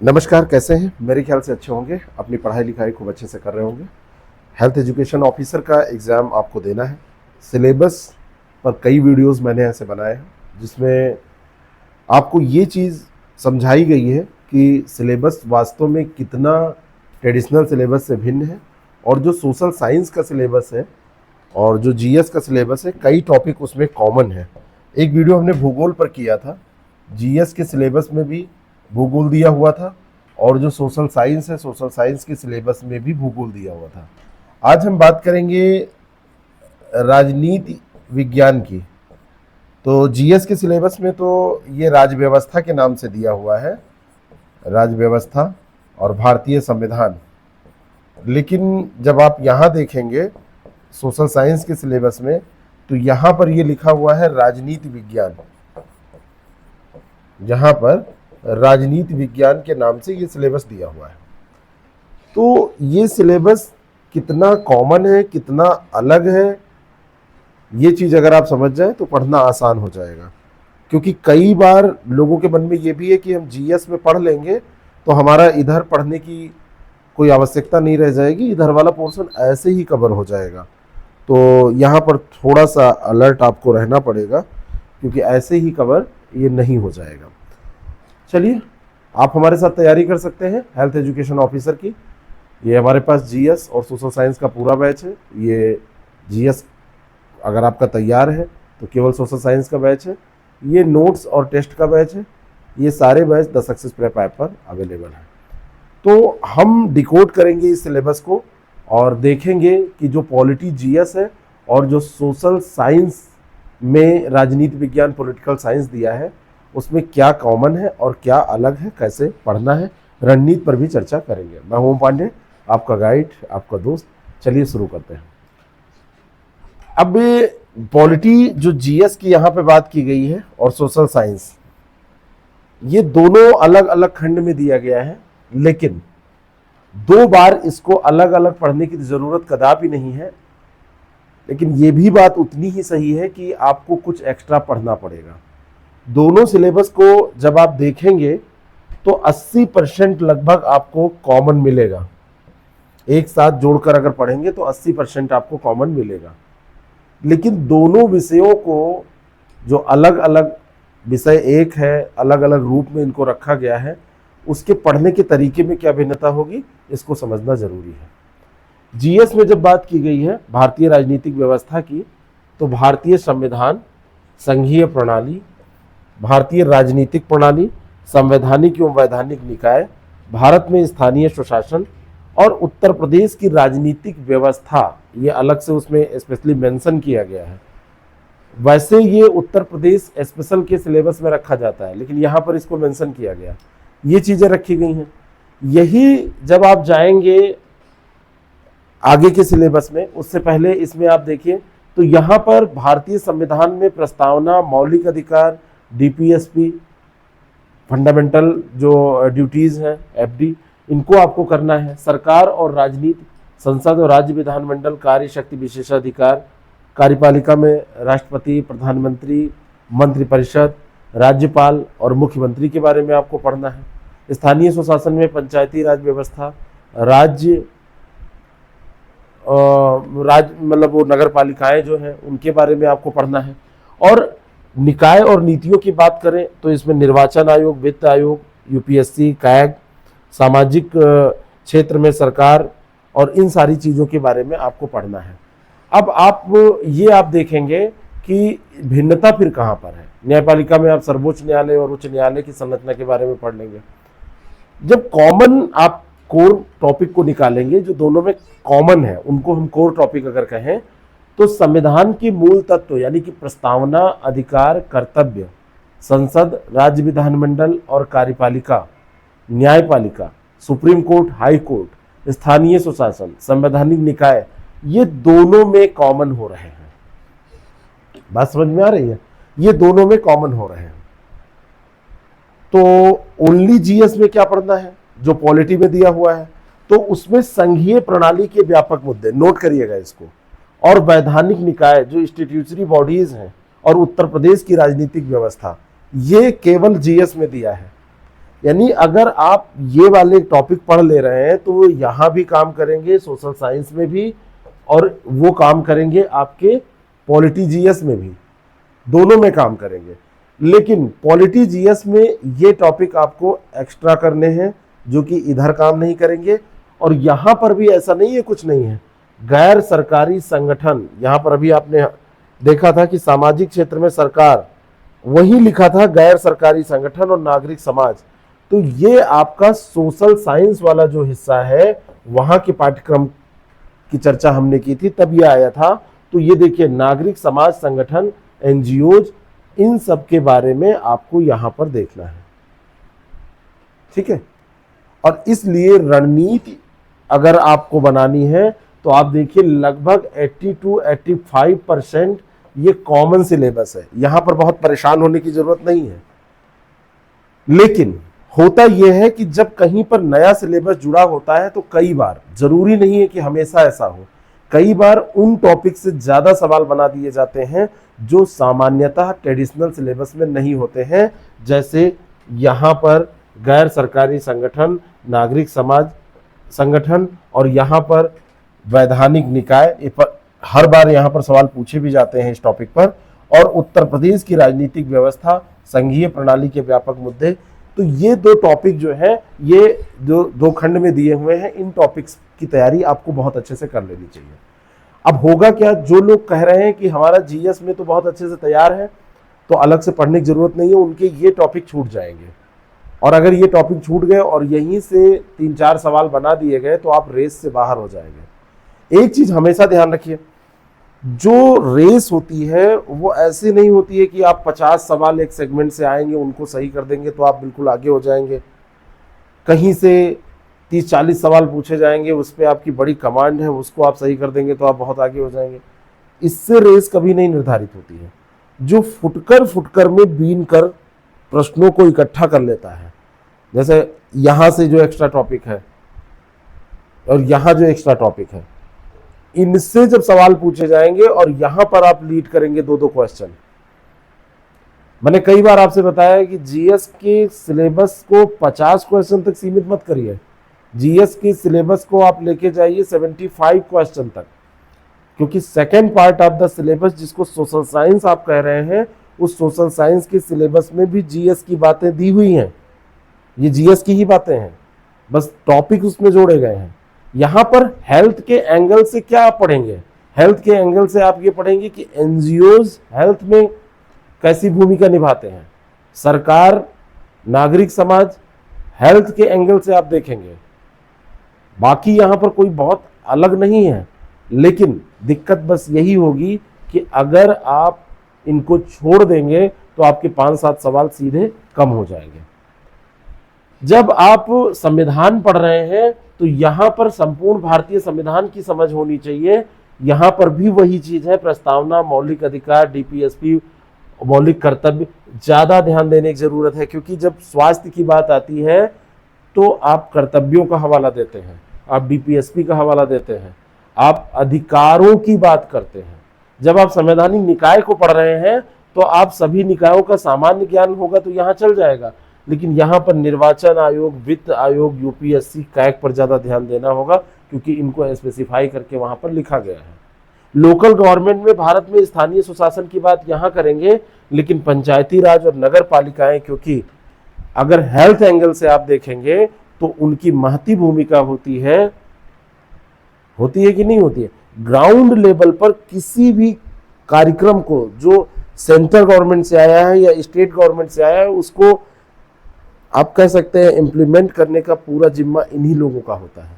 नमस्कार, कैसे हैं? मेरे ख्याल से अच्छे होंगे। अपनी पढ़ाई लिखाई खूब अच्छे से कर रहे होंगे। हेल्थ एजुकेशन ऑफिसर का एग्ज़ाम आपको देना है। सिलेबस पर कई वीडियोस मैंने ऐसे बनाए हैं जिसमें आपको ये चीज़ समझाई गई है कि सिलेबस वास्तव में कितना ट्रेडिशनल सिलेबस से भिन्न है, और जो सोशल साइंस का सिलेबस है और जो जीएस का सिलेबस है, कई टॉपिक उसमें कॉमन है। एक वीडियो हमने भूगोल पर किया था। जीएस के सिलेबस में भी भूगोल दिया हुआ था, और जो सोशल साइंस है, सोशल साइंस के सिलेबस में भी भूगोल दिया हुआ था। आज हम बात करेंगे राजनीति विज्ञान की। तो जीएस के सिलेबस में तो ये राज्य व्यवस्था के नाम से दिया हुआ है, राज्य व्यवस्था और भारतीय संविधान। लेकिन जब आप यहाँ देखेंगे सोशल साइंस के सिलेबस में, तो यहाँ पर ये लिखा हुआ है राजनीति विज्ञान। यहाँ पर राजनीति विज्ञान के नाम से ये सिलेबस दिया हुआ है। तो ये सिलेबस कितना कॉमन है, कितना अलग है, ये चीज़ अगर आप समझ जाए तो पढ़ना आसान हो जाएगा। क्योंकि कई बार लोगों के मन में ये भी है कि हम जीएस में पढ़ लेंगे तो हमारा इधर पढ़ने की कोई आवश्यकता नहीं रह जाएगी, इधर वाला पोर्शन ऐसे ही कवर हो जाएगा। तो यहाँ पर थोड़ा सा अलर्ट आपको रहना पड़ेगा, क्योंकि ऐसे ही कवर ये नहीं हो जाएगा। चलिए, आप हमारे साथ तैयारी कर सकते हैं हेल्थ एजुकेशन ऑफिसर की। ये हमारे पास जीएस और सोशल साइंस का पूरा बैच है। ये जीएस अगर आपका तैयार है तो केवल सोशल साइंस का बैच है। ये नोट्स और टेस्ट का बैच है। ये सारे batch the success prep app पर अवेलेबल है। तो हम डिकोड करेंगे इस सिलेबस को और देखेंगे कि जो पॉलिटी जीएस है और जो सोशल साइंस में राजनीति विज्ञान पॉलिटिकल साइंस दिया है, उसमें क्या कॉमन है और क्या अलग है, कैसे पढ़ना है, रणनीति पर भी चर्चा करेंगे। मैं ओम पांडे, आपका गाइड, आपका दोस्त। चलिए शुरू करते हैं। अब पॉलिटी जो जीएस की यहाँ पे बात की गई है और सोशल साइंस, ये दोनों अलग अलग खंड में दिया गया है, लेकिन दो बार इसको अलग अलग पढ़ने की जरूरत कदापि नहीं है। लेकिन ये भी बात उतनी ही सही है कि आपको कुछ एक्स्ट्रा पढ़ना पड़ेगा। दोनों सिलेबस को जब आप देखेंगे तो 80% लगभग आपको कॉमन मिलेगा। एक साथ जोड़कर अगर पढ़ेंगे तो 80% आपको कॉमन मिलेगा। लेकिन दोनों विषयों को जो अलग अलग विषय एक है, अलग अलग रूप में इनको रखा गया है, उसके पढ़ने के तरीके में क्या भिन्नता होगी, इसको समझना जरूरी है। जीएस में जब बात की गई है भारतीय राजनीतिक व्यवस्था की, तो भारतीय संविधान, संघीय प्रणाली, भारतीय राजनीतिक प्रणाली, संवैधानिक एवं वैधानिक निकाय, भारत में स्थानीय स्वशासन और उत्तर प्रदेश की राजनीतिक व्यवस्था, ये अलग से उसमें स्पेशली मेंशन किया गया है। वैसे ये उत्तर प्रदेश स्पेशल के सिलेबस में रखा जाता है, लेकिन यहाँ पर इसको मेंशन किया गया, ये चीज़ें रखी गई हैं। यही जब आप जाएंगे आगे के सिलेबस में, उससे पहले इसमें आप देखिए तो यहाँ पर भारतीय संविधान में प्रस्तावना, मौलिक अधिकार, डीपीएसपी, फंडामेंटल जो ड्यूटीज़ हैं, एफडी, इनको आपको करना है। सरकार और राजनीति, संसद और राज्य विधानमंडल, कार्य शक्ति विशेषाधिकार, कार्यपालिका में राष्ट्रपति, प्रधानमंत्री, मंत्रिपरिषद, राज्यपाल और मुख्यमंत्री के बारे में आपको पढ़ना है। स्थानीय स्वशासन में पंचायती राज व्यवस्था, राज्य मतलब वो नगर पालिकाएँ जो हैं उनके बारे में आपको पढ़ना है। और निकाय और नीतियों की बात करें तो इसमें निर्वाचन आयोग, वित्त आयोग, यूपीएससी, कैग, सामाजिक क्षेत्र में सरकार, और इन सारी चीज़ों के बारे में आपको पढ़ना है। अब आप देखेंगे कि भिन्नता फिर कहाँ पर है। न्यायपालिका में आप सर्वोच्च न्यायालय और उच्च न्यायालय की संरचना के बारे में पढ़ लेंगे। जब कॉमन आप कोर टॉपिक को निकालेंगे, जो दोनों में कॉमन है, उनको हम कोर टॉपिक अगर कहें, तो संविधान की मूल तत्व यानी कि प्रस्तावना, अधिकार, कर्तव्य, संसद, राज्य विधानमंडल और कार्यपालिका, न्यायपालिका, सुप्रीम कोर्ट, हाई कोर्ट, स्थानीय स्वशासन, संवैधानिक निकाय, ये दोनों में कॉमन हो रहे हैं। बात समझ में आ रही है? ये दोनों में कॉमन हो रहे हैं। तो ओनली जीएस में क्या पढ़ना है, जो पॉलिटी में दिया हुआ है, तो उसमें संघीय प्रणाली के व्यापक मुद्दे, नोट करिएगा इसको, और वैधानिक निकाय जो इंस्टीट्यूशनरी बॉडीज हैं, और उत्तर प्रदेश की राजनीतिक व्यवस्था, ये केवल जीएस में दिया है। यानी अगर आप ये वाले टॉपिक पढ़ ले रहे हैं तो वो यहाँ भी काम करेंगे, सोशल साइंस में भी, और वो काम करेंगे आपके पॉलिटी जीएस में भी, दोनों में काम करेंगे। लेकिन पॉलिटी जीएस में ये टॉपिक आपको एक्स्ट्रा करने हैं जो कि इधर काम नहीं करेंगे। और यहाँ पर भी ऐसा नहीं है, कुछ नहीं है, गैर सरकारी संगठन, यहाँ पर अभी आपने देखा था कि सामाजिक क्षेत्र में सरकार, वही लिखा था गैर सरकारी संगठन और नागरिक समाज। तो ये आपका सोशल साइंस वाला जो हिस्सा है वहां के पाठ्यक्रम की चर्चा हमने की थी, तब ये आया था। तो ये देखिए, नागरिक समाज संगठन, एनजीओज, इन सब के बारे में आपको यहां पर देखना है, ठीक है। और इसलिए रणनीति अगर आपको बनानी है तो आप देखिए लगभग 80 to 85% ये कॉमन सिलेबस है, यहां पर बहुत परेशान होने की जरूरत नहीं है। लेकिन होता यह है कि जब कहीं पर नया सिलेबस जुड़ा होता है तो कई बार, जरूरी नहीं है कि हमेशा ऐसा हो, कई बार उन टॉपिक से ज्यादा सवाल बना दिए जाते हैं जो सामान्यतः ट्रेडिशनल सिलेबस में नहीं होते हैं। जैसे यहां पर गैर सरकारी संगठन, नागरिक समाज संगठन, और यहां पर वैधानिक निकाय, हर बार यहां पर सवाल पूछे भी जाते हैं इस टॉपिक पर। और उत्तर प्रदेश की राजनीतिक व्यवस्था, संघीय प्रणाली के व्यापक मुद्दे। तो ये दो टॉपिक जो है, ये जो दो खंड में दिए हुए हैं, इन टॉपिक्स की तैयारी आपको बहुत अच्छे से कर लेनी चाहिए। अब होगा क्या, जो लोग कह रहे हैं कि हमारा जीएस में तो बहुत अच्छे से तैयार है तो अलग से पढ़ने की जरूरत नहीं है, उनके ये टॉपिक छूट जाएंगे। और अगर ये टॉपिक छूट गए और यहीं से 3-4 सवाल बना दिए गए तो आप रेस से बाहर हो जाएंगे। एक चीज हमेशा ध्यान रखिए, जो रेस होती है वो ऐसे नहीं होती है कि आप 50 सवाल एक सेगमेंट से आएंगे, उनको सही कर देंगे तो आप बिल्कुल आगे हो जाएंगे। कहीं से 30-40 सवाल पूछे जाएंगे, उस पर आपकी बड़ी कमांड है, उसको आप सही कर देंगे तो आप बहुत आगे हो जाएंगे। इससे रेस कभी नहीं निर्धारित होती है। जो फुटकर में बीन कर प्रश्नों को इकट्ठा कर लेता है, जैसे यहां से जो एक्स्ट्रा टॉपिक है और यहां जो एक्स्ट्रा टॉपिक है, इनसे जब सवाल पूछे जाएंगे और यहां पर आप लीड करेंगे 2-2 क्वेश्चन। मैंने कई बार आपसे बताया है कि जीएस के सिलेबस को 50 क्वेश्चन तक सीमित मत करिए, जीएस के सिलेबस को आप लेके जाइए 75 क्वेश्चन तक, क्योंकि second part of the syllabus जिसको सोशल साइंस आप कह रहे हैं, उस सोशल साइंस के सिलेबस में भी जीएस की बातें दी हुई हैं। ये जीएस की ही बातें हैं, बस टॉपिक उसमें जोड़े गए हैं। यहां पर हेल्थ के एंगल से क्या आप पढ़ेंगे, हेल्थ के एंगल से आप ये पढ़ेंगे कि एनजीओज हेल्थ में कैसी भूमिका निभाते हैं, सरकार, नागरिक समाज, हेल्थ के एंगल से आप देखेंगे। बाकी यहां पर कोई बहुत अलग नहीं है, लेकिन दिक्कत बस यही होगी कि अगर आप इनको छोड़ देंगे तो आपके 5-7 सवाल सीधे कम हो जाएंगे। जब आप संविधान पढ़ रहे हैं तो यहां पर संपूर्ण भारतीय संविधान की समझ होनी चाहिए। यहां पर भी वही चीज है, प्रस्तावना, मौलिक अधिकार, डीपीएसपी, मौलिक कर्तव्य, ज्यादा ध्यान देने की जरूरत है। क्योंकि जब स्वास्थ्य की बात आती है तो आप कर्तव्यों का हवाला देते हैं, आप डीपीएसपी का हवाला देते हैं, आप अधिकारों की बात करते हैं। जब आप संवैधानिक निकाय को पढ़ रहे हैं तो आप सभी निकायों का सामान्य ज्ञान होगा तो यहां चल जाएगा, लेकिन यहां पर निर्वाचन आयोग, वित्त आयोग, यूपीएससी, कैग पर ज्यादा ध्यान देना होगा, क्योंकि इनको स्पेसिफाई करके वहां पर लिखा गया है। लोकल गवर्नमेंट में भारत में स्थानीय सुशासन की बात यहां करेंगे, लेकिन पंचायती राज और नगर पालिकाएं, क्योंकि अगर हेल्थ एंगल से आप देखेंगे तो उनकी महती भूमिका होती है कि नहीं होती है। ग्राउंड लेवल पर किसी भी कार्यक्रम को जो सेंट्रल गवर्नमेंट से आया है या स्टेट गवर्नमेंट से आया है, उसको आप कह सकते हैं इम्प्लीमेंट करने का पूरा जिम्मा इन्हीं लोगों का होता है।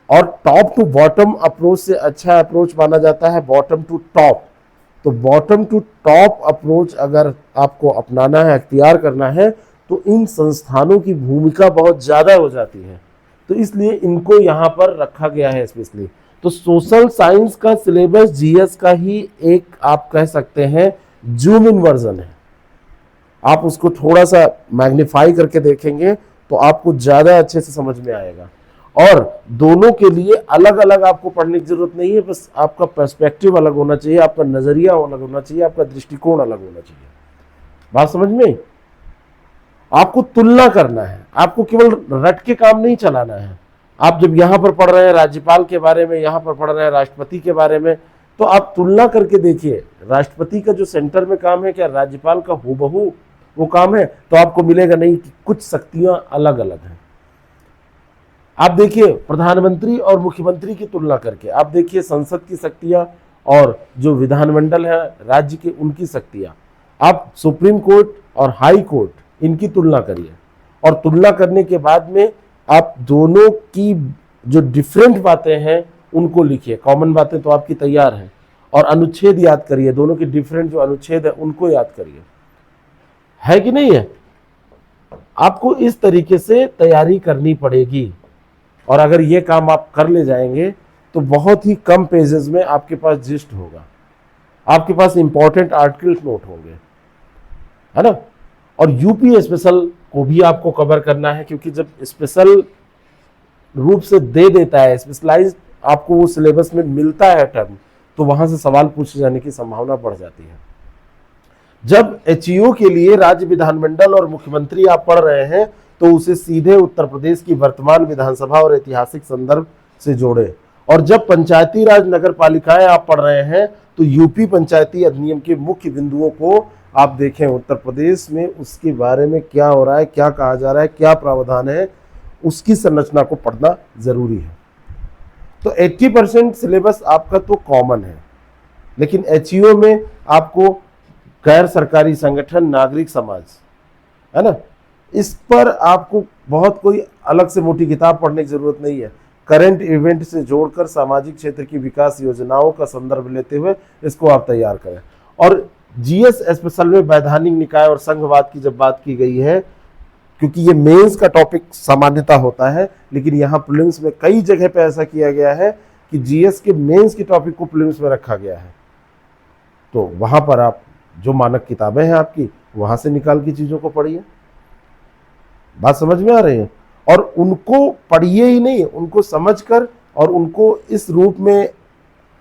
और टॉप टू बॉटम अप्रोच से अच्छा अप्रोच माना जाता है बॉटम टू टॉप। तो बॉटम टू टॉप अप्रोच अगर आपको अपनाना है, अख्तियार करना है, तो इन संस्थानों की भूमिका बहुत ज्यादा हो जाती है। तो इसलिए इनको यहां पर रखा गया है स्पेशली। तो सोशल साइंस का सिलेबस जीएस का ही एक आप कह सकते हैं जूम इन वर्जन है। आप उसको थोड़ा सा मैग्नीफाई करके देखेंगे तो आपको ज्यादा अच्छे से समझ में आएगा। और दोनों के लिए अलग अलग आपको पढ़ने की जरूरत नहीं है, बस आपका पर्सपेक्टिव अलग होना चाहिए, आपका नजरिया अलग होना चाहिए, आपका दृष्टिकोण अलग होना चाहिए। बात समझ में? आपको तुलना करना है, आपको केवल रट के काम नहीं चलाना है। आप जब यहाँ पर पढ़ रहे हैं राज्यपाल के बारे में, यहाँ पर पढ़ रहे हैं राष्ट्रपति के बारे में, तो आप तुलना करके देखिए राष्ट्रपति का जो सेंटर में काम है क्या राज्यपाल का हूबहू वो काम है, तो आपको मिलेगा नहीं कि कुछ शक्तियां अलग अलग हैं। आप देखिए प्रधानमंत्री और मुख्यमंत्री की तुलना करके, आप देखिए संसद की शक्तियां और जो विधानमंडल है राज्य के उनकी शक्तियां, आप सुप्रीम कोर्ट और हाई कोर्ट इनकी तुलना करिए, और तुलना करने के बाद में आप दोनों की जो डिफरेंट बातें हैं उनको लिखिए, कॉमन बातें तो आपकी तैयार हैं, और अनुच्छेद याद करिए, दोनों के डिफरेंट जो अनुच्छेद है उनको याद करिए, है कि नहीं है। आपको इस तरीके से तैयारी करनी पड़ेगी, और अगर ये काम आप कर ले जाएंगे तो बहुत ही कम पेजेस में आपके पास जिस्ट होगा, आपके पास इंपॉर्टेंट आर्टिकल्स नोट होंगे, है ना। और यूपी स्पेशल को भी आपको कवर करना है, क्योंकि जब स्पेशल रूप से दे देता है, स्पेशलाइज्ड आपको वो सिलेबस में मिलता है टर्म, तो वहां से सवाल पूछे जाने की संभावना बढ़ जाती है। जब एचईओ के लिए राज्य विधानमंडल और मुख्यमंत्री आप पढ़ रहे हैं तो उसे सीधे उत्तर प्रदेश की वर्तमान विधानसभा और ऐतिहासिक संदर्भ से जोड़े, और जब पंचायती राज नगर पालिकाएं आप पढ़ रहे हैं तो यूपी पंचायती अधिनियम के मुख्य बिंदुओं को आप देखें, उत्तर प्रदेश में उसके बारे में क्या हो रहा है, क्या कहा जा रहा है, क्या प्रावधान है, उसकी संरचना को पढ़ना जरूरी है। तो 80% सिलेबस आपका तो कॉमन है, लेकिन एचईओ में आपको गैर सरकारी संगठन, नागरिक समाज, है ना, इस पर आपको बहुत कोई अलग से मोटी किताब पढ़ने की जरूरत नहीं है। करंट इवेंट से जोड़कर सामाजिक क्षेत्र की विकास योजनाओं का संदर्भ लेते हुए इसको आप तैयार करें। और जीएस स्पेशल में वैधानिक निकाय और संघवाद की जब बात की गई है, क्योंकि ये मेंस का टॉपिक सामान्यता होता है, लेकिन यहाँ प्रीलिम्स में कई जगह पे ऐसा किया गया है कि जीएस के मेंस के टॉपिक को प्रीलिम्स में रखा गया है, तो वहां पर आप जो मानक किताबें हैं आपकी वहां से निकाल के चीजों को पढ़िए। बात समझ में आ रही है। और उनको पढ़िए ही नहीं, उनको समझकर और उनको इस रूप में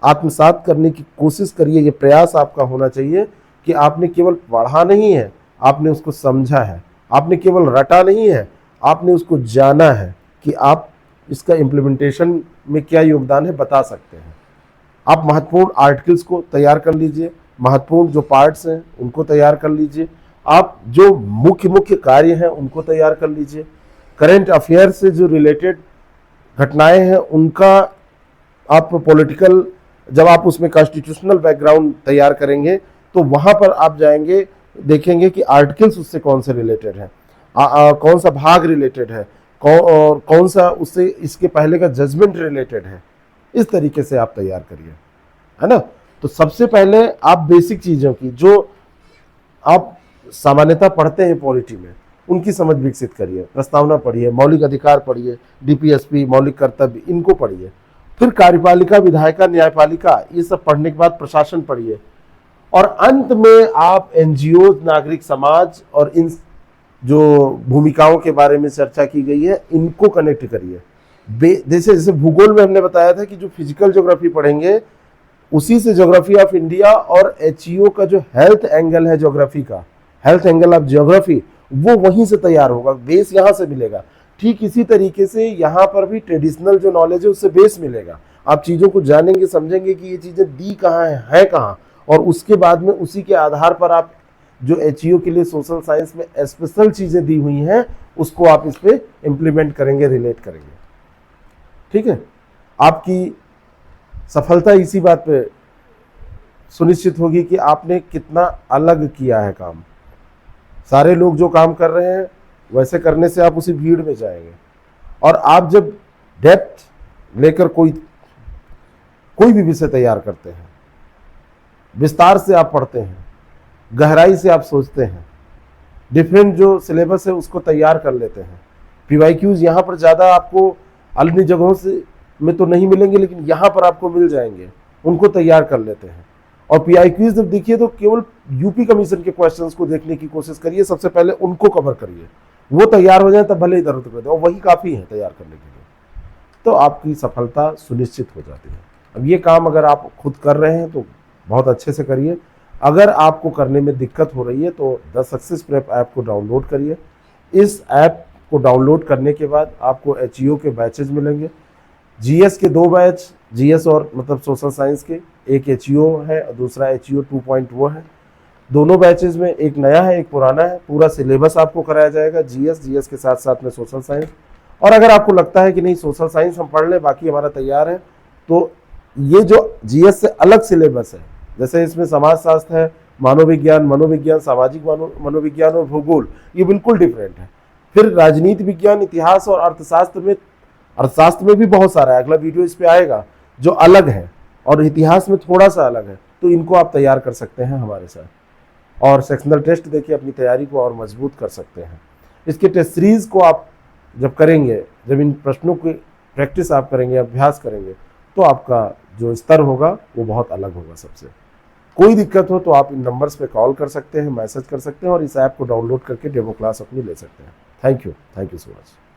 आत्मसात करने की कोशिश करिए। ये प्रयास आपका होना चाहिए कि आपने केवल पढ़ा नहीं है, आपने उसको समझा है, आपने केवल रटा नहीं है, आपने उसको जाना है कि आप इसका इम्प्लीमेंटेशन में क्या योगदान है बता सकते हैं। आप महत्वपूर्ण आर्टिकल्स को तैयार कर लीजिए, महत्वपूर्ण जो पार्ट्स हैं उनको तैयार कर लीजिए, आप जो मुख्य मुख्य कार्य हैं उनको तैयार कर लीजिए, करंट अफेयर से जो रिलेटेड घटनाएं हैं उनका आप पॉलिटिकल, जब आप उसमें कॉन्स्टिट्यूशनल बैकग्राउंड तैयार करेंगे तो वहां पर आप जाएंगे, देखेंगे कि आर्टिकल्स उससे कौन से रिलेटेड है, कौन सा भाग रिलेटेड है, और कौन सा उससे इसके पहले का जजमेंट रिलेटेड है। इस तरीके से आप तैयार करिए, है ना। तो सबसे पहले आप बेसिक चीज़ों की जो आप सामान्यतः पढ़ते हैं पॉलिटी में उनकी समझ विकसित करिए। प्रस्तावना पढ़िए, मौलिक अधिकार पढ़िए, डीपीएसपी, मौलिक कर्तव्य, इनको पढ़िए। फिर कार्यपालिका, विधायिका, न्यायपालिका, ये सब पढ़ने के बाद प्रशासन पढ़िए, और अंत में आप एनजीओ, नागरिक समाज और इन जो भूमिकाओं के बारे में चर्चा की गई है इनको कनेक्ट करिए। जैसे भूगोल में हमने बताया था कि जो फिजिकल ज्योग्राफी पढ़ेंगे उसी से ज्योग्राफी ऑफ इंडिया और एचईओ का जो हेल्थ एंगल है ज्योग्राफी का, हेल्थ एंगल ऑफ ज्योग्राफी, वो वहीं से तैयार होगा, बेस यहाँ से मिलेगा। ठीक इसी तरीके से यहाँ पर भी ट्रेडिशनल जो नॉलेज है उससे बेस मिलेगा। आप चीज़ों को जानेंगे, समझेंगे कि ये चीज़ें दी कहाँ है कहाँ, और उसके बाद में उसी के आधार पर आप जो एचईओ के लिए सोशल साइंस में स्पेशल चीज़ें दी हुई हैं उसको आप इस पर इम्प्लीमेंट करेंगे, रिलेट करेंगे। ठीक है, आपकी सफलता इसी बात पे सुनिश्चित होगी कि आपने कितना अलग किया है काम। सारे लोग जो काम कर रहे हैं वैसे करने से आप उसी भीड़ में जाएंगे, और आप जब डेप्थ लेकर कोई भी विषय तैयार करते हैं, विस्तार से आप पढ़ते हैं, गहराई से आप सोचते हैं, डिफरेंट जो सिलेबस है उसको तैयार कर लेते हैं। पीवाईक्यूज यहाँ पर ज़्यादा आपको अन्य जगहों से में तो नहीं मिलेंगे, लेकिन यहाँ पर आपको मिल जाएंगे, उनको तैयार कर लेते हैं। और पीआईक्यूज जब देखिए तो केवल यूपी कमीशन के क्वेश्चंस को देखने की कोशिश करिए, सबसे पहले उनको कवर करिए, वो तैयार हो जाए तब भले इधर उधर कर दे, और वही काफ़ी है तैयार करने के लिए, तो आपकी सफलता सुनिश्चित हो जाती है। अब ये काम अगर आप खुद कर रहे हैं तो बहुत अच्छे से करिए। अगर आपको करने में दिक्कत हो रही है तो द सक्सेस प्रेप ऐप को डाउनलोड करिए, इस ऐप को डाउनलोड करने के बाद आपको HEO के बैचेज मिलेंगे। GS के 2 बैच, GS और मतलब सोशल साइंस के, एक HEO है और दूसरा HEO 2.0 है। दोनों बैचेज में एक नया है, एक पुराना है। पूरा सिलेबस आपको कराया जाएगा, GS के साथ साथ में सोशल साइंस। और अगर आपको लगता है कि नहीं सोशल साइंस हम पढ़ लें, बाकी हमारा तैयार है, तो ये जो GS से अलग सिलेबस है, जैसे इसमें समाजशास्त्र है, मनोविज्ञान, सामाजिक मनोविज्ञान और भूगोल, ये बिल्कुल डिफरेंट है। फिर राजनीति विज्ञान, इतिहास और अर्थशास्त्र में भी बहुत सारा है, अगला वीडियो इस पे आएगा, जो अलग है, और इतिहास में थोड़ा सा अलग है। तो इनको आप तैयार कर सकते हैं हमारे साथ, और सेक्शनल टेस्ट देखिए अपनी तैयारी को और मजबूत कर सकते हैं। इसके टेस्ट सीरीज को आप जब करेंगे, जब इन प्रश्नों की प्रैक्टिस आप करेंगे, अभ्यास करेंगे, तो आपका जो स्तर होगा वो बहुत अलग होगा सबसे। कोई दिक्कत हो तो आप इन नंबर्स पे कॉल कर सकते हैं, मैसेज कर सकते हैं, और इस ऐप को डाउनलोड करके डेमो क्लास अपनी ले सकते हैं। Thank you so much.